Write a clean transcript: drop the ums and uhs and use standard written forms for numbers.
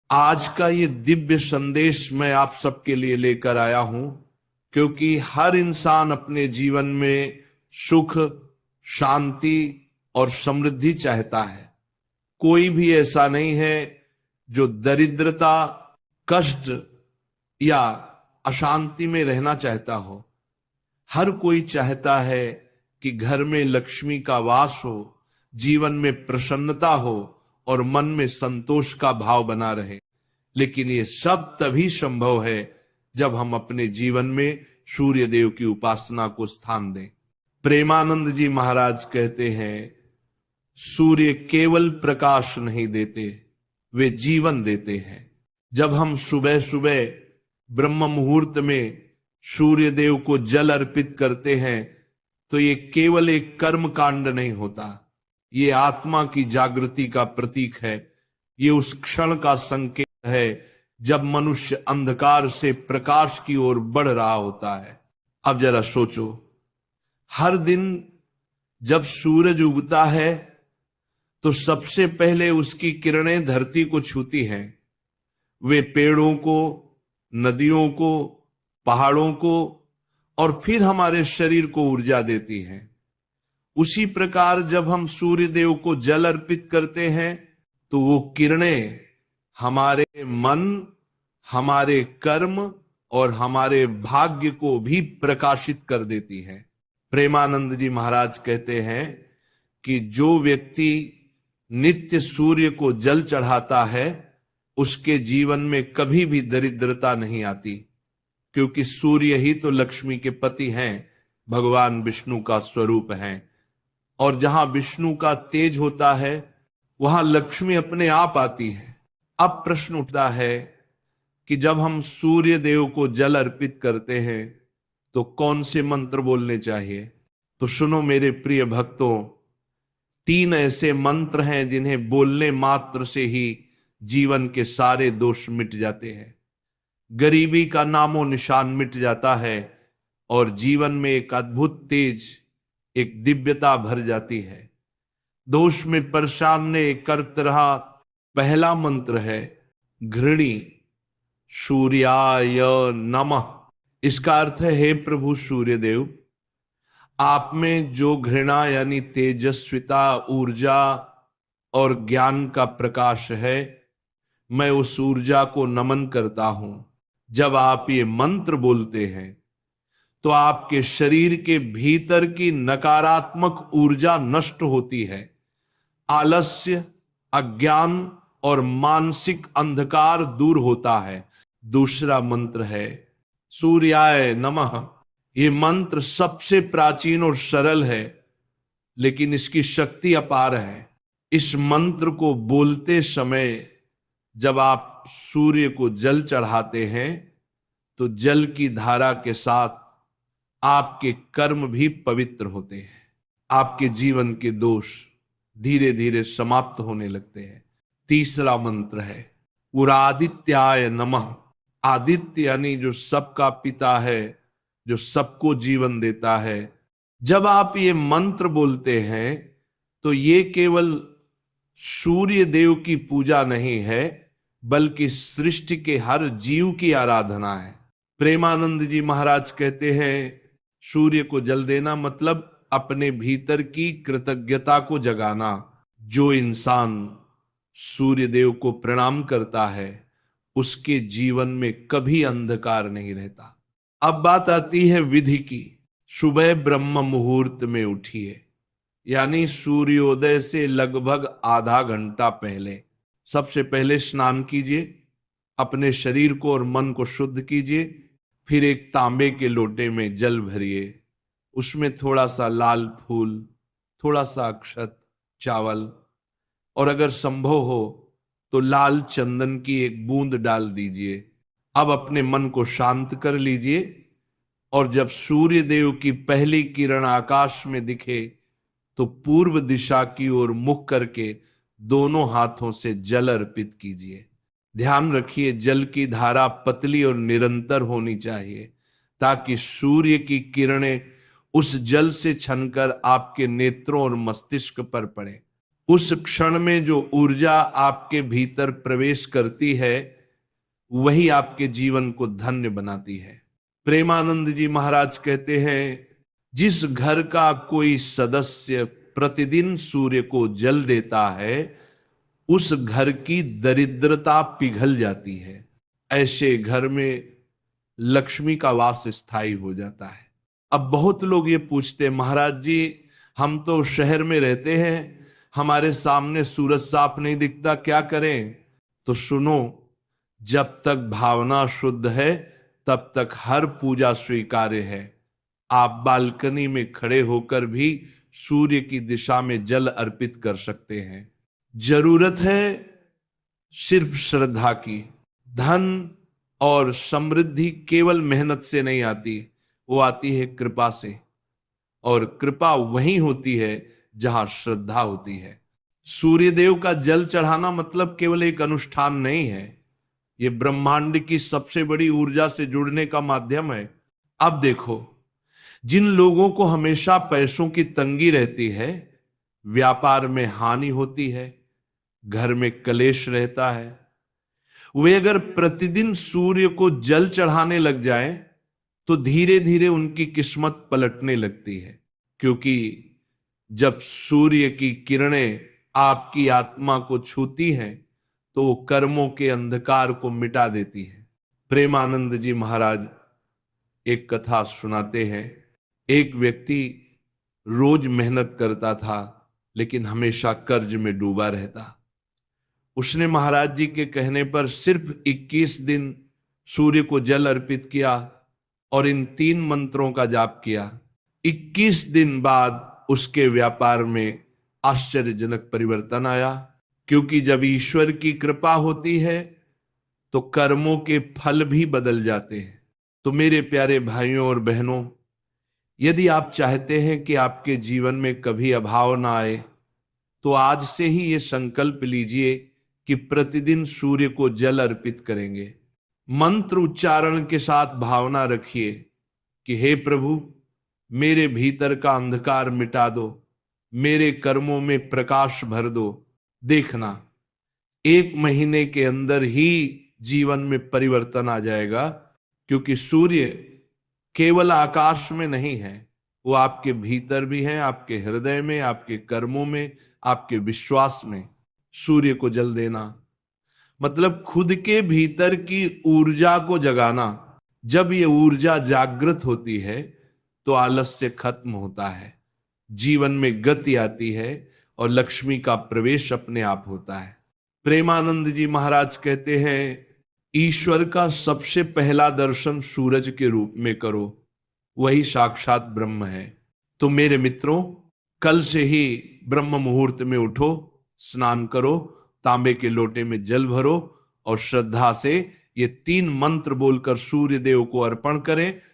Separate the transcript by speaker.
Speaker 1: आज का ये दिव्य संदेश मैं आप सबके लिए लेकर आया हूं, क्योंकि हर इंसान अपने जीवन में सुख, शांति और समृद्धि चाहता है। कोई भी ऐसा नहीं है जो दरिद्रता, कष्ट या अशांति में रहना चाहता हो। हर कोई चाहता है कि घर में लक्ष्मी का वास हो, जीवन में प्रसन्नता हो और मन में संतोष का भाव बना रहे। लेकिन ये सब तभी संभव है जब हम अपने जीवन में सूर्य देव की उपासना को स्थान दें। प्रेमानंद जी महाराज कहते हैं, सूर्य केवल प्रकाश नहीं देते, वे जीवन देते हैं। जब हम सुबह सुबह ब्रह्म मुहूर्त में सूर्य देव को जल अर्पित करते हैं तो ये केवल एक कर्म कांड नहीं होता, ये आत्मा की जागृति का प्रतीक है। ये उस क्षण का संकेत है जब मनुष्य अंधकार से प्रकाश की ओर बढ़ रहा होता है। अब जरा सोचो, हर दिन जब सूरज उगता है तो सबसे पहले उसकी किरणें धरती को छूती हैं। वे पेड़ों को, नदियों को, पहाड़ों को और फिर हमारे शरीर को ऊर्जा देती हैं। उसी प्रकार जब हम सूर्य देव को जल अर्पित करते हैं तो वो किरणें हमारे मन, हमारे कर्म और हमारे भाग्य को भी प्रकाशित कर देती हैं। प्रेमानंद जी महाराज कहते हैं कि जो व्यक्ति नित्य सूर्य को जल चढ़ाता है उसके जीवन में कभी भी दरिद्रता नहीं आती, क्योंकि सूर्य ही तो लक्ष्मी के पति हैं, भगवान विष्णु का स्वरूप हैं। और जहां विष्णु का तेज होता है वहां लक्ष्मी अपने आप आती है। अब प्रश्न उठता है कि जब हम सूर्य देव को जल अर्पित करते हैं तो कौन से मंत्र बोलने चाहिए? तो सुनो मेरे प्रिय भक्तों, 3 ऐसे मंत्र हैं जिन्हें बोलने मात्र से ही जीवन के सारे दोष मिट जाते हैं, गरीबी का नामो निशान मिट जाता है और जीवन में एक अद्भुत तेज, एक दिव्यता भर जाती है। दोष में परेशान ने करत रहा। पहला मंत्र है घृणी सूर्याय नमः। इसका अर्थ है, हे प्रभु सूर्य देव, आप में जो घृणा यानी तेजस्विता, ऊर्जा और ज्ञान का प्रकाश है, मैं उस ऊर्जा को नमन करता हूं। जब आप ये मंत्र बोलते हैं तो आपके शरीर के भीतर की नकारात्मक ऊर्जा नष्ट होती है, आलस्य, अज्ञान और मानसिक अंधकार दूर होता है। दूसरा मंत्र है सूर्याय नमः। ये मंत्र सबसे प्राचीन और सरल है, लेकिन इसकी शक्ति अपार है। इस मंत्र को बोलते समय जब आप सूर्य को जल चढ़ाते हैं तो जल की धारा के साथ आपके कर्म भी पवित्र होते हैं, आपके जीवन के दोष धीरे धीरे समाप्त होने लगते हैं। तीसरा मंत्र है उरादित्याय नमः। आदित्य यानी जो सबका पिता है, जो सबको जीवन देता है। जब आप ये मंत्र बोलते हैं तो ये केवल सूर्य देव की पूजा नहीं है, बल्कि सृष्टि के हर जीव की आराधना है। प्रेमानंद जी महाराज कहते हैं, सूर्य को जल देना मतलब अपने भीतर की कृतज्ञता को जगाना। जो इंसान सूर्य देव को प्रणाम करता है उसके जीवन में कभी अंधकार नहीं रहता। अब बात आती है विधि की। सुबह ब्रह्म मुहूर्त में उठिए, यानी सूर्योदय से लगभग आधा घंटा पहले। सबसे पहले स्नान कीजिए, अपने शरीर को और मन को शुद्ध कीजिए। फिर एक तांबे के लोटे में जल भरिए, उसमें थोड़ा सा लाल फूल, थोड़ा सा अक्षत, चावल और अगर संभव हो तो लाल चंदन की एक बूंद डाल दीजिए। अब अपने मन को शांत कर लीजिए और जब सूर्य देव की पहली किरण आकाश में दिखे तो पूर्व दिशा की ओर मुख करके दोनों हाथों से जल अर्पित कीजिए। ध्यान रखिए, जल की धारा पतली और निरंतर होनी चाहिए ताकि सूर्य की किरणें उस जल से छनकर आपके नेत्रों और मस्तिष्क पर पड़े। उस क्षण में जो ऊर्जा आपके भीतर प्रवेश करती है वही आपके जीवन को धन्य बनाती है। प्रेमानंद जी महाराज कहते हैं, जिस घर का कोई सदस्य प्रतिदिन सूर्य को जल देता है उस घर की दरिद्रता पिघल जाती है। ऐसे घर में लक्ष्मी का वास स्थायी हो जाता है। अब बहुत लोग ये पूछते हैं, महाराज जी हम तो शहर में रहते हैं, हमारे सामने सूरज साफ नहीं दिखता, क्या करें? तो सुनो, जब तक भावना शुद्ध है तब तक हर पूजा स्वीकार्य है। आप बालकनी में खड़े होकर भी सूर्य की दिशा में जल अर्पित कर सकते हैं। जरूरत है सिर्फ श्रद्धा की। धन और समृद्धि केवल मेहनत से नहीं आती, वो आती है कृपा से, और कृपा वहीं होती है जहां श्रद्धा होती है। सूर्य देव का जल चढ़ाना मतलब केवल एक अनुष्ठान नहीं है, ये ब्रह्मांड की सबसे बड़ी ऊर्जा से जुड़ने का माध्यम है। अब देखो, जिन लोगों को हमेशा पैसों की तंगी रहती है, व्यापार में हानि होती है, घर में क्लेश रहता है, वे अगर प्रतिदिन सूर्य को जल चढ़ाने लग जाएं तो धीरे धीरे उनकी किस्मत पलटने लगती है। क्योंकि जब सूर्य की किरणें आपकी आत्मा को छूती हैं तो वो कर्मों के अंधकार को मिटा देती है। प्रेमानंद जी महाराज एक कथा सुनाते हैं। एक व्यक्ति रोज मेहनत करता था लेकिन हमेशा कर्ज में डूबा रहता। उसने महाराज जी के कहने पर सिर्फ 21 दिन सूर्य को जल अर्पित किया और इन 3 मंत्रों का जाप किया। 21 दिन बाद उसके व्यापार में आश्चर्यजनक परिवर्तन आया। क्योंकि जब ईश्वर की कृपा होती है तो कर्मों के फल भी बदल जाते हैं। तो मेरे प्यारे भाइयों और बहनों, यदि आप चाहते हैं कि आपके जीवन में कभी अभाव ना आए तो आज से ही ये संकल्प लीजिए कि प्रतिदिन सूर्य को जल अर्पित करेंगे। मंत्र उच्चारण के साथ भावना रखिए कि हे प्रभु, मेरे भीतर का अंधकार मिटा दो, मेरे कर्मों में प्रकाश भर दो। देखना, 1 महीने के अंदर ही जीवन में परिवर्तन आ जाएगा। क्योंकि सूर्य केवल आकाश में नहीं है, वो आपके भीतर भी है, आपके हृदय में, आपके कर्मों में, आपके विश्वास में। सूर्य को जल देना मतलब खुद के भीतर की ऊर्जा को जगाना। जब ये ऊर्जा जागृत होती है तो आलस्य खत्म होता है, जीवन में गति आती है और लक्ष्मी का प्रवेश अपने आप होता है। प्रेमानंद जी महाराज कहते हैं, ईश्वर का सबसे पहला दर्शन सूरज के रूप में करो, वही साक्षात ब्रह्म है। तो मेरे मित्रों, कल से ही ब्रह्म मुहूर्त में उठो, स्नान करो, तांबे के लोटे में जल भरो और श्रद्धा से ये 3 मंत्र बोलकर सूर्य देव को अर्पण करें।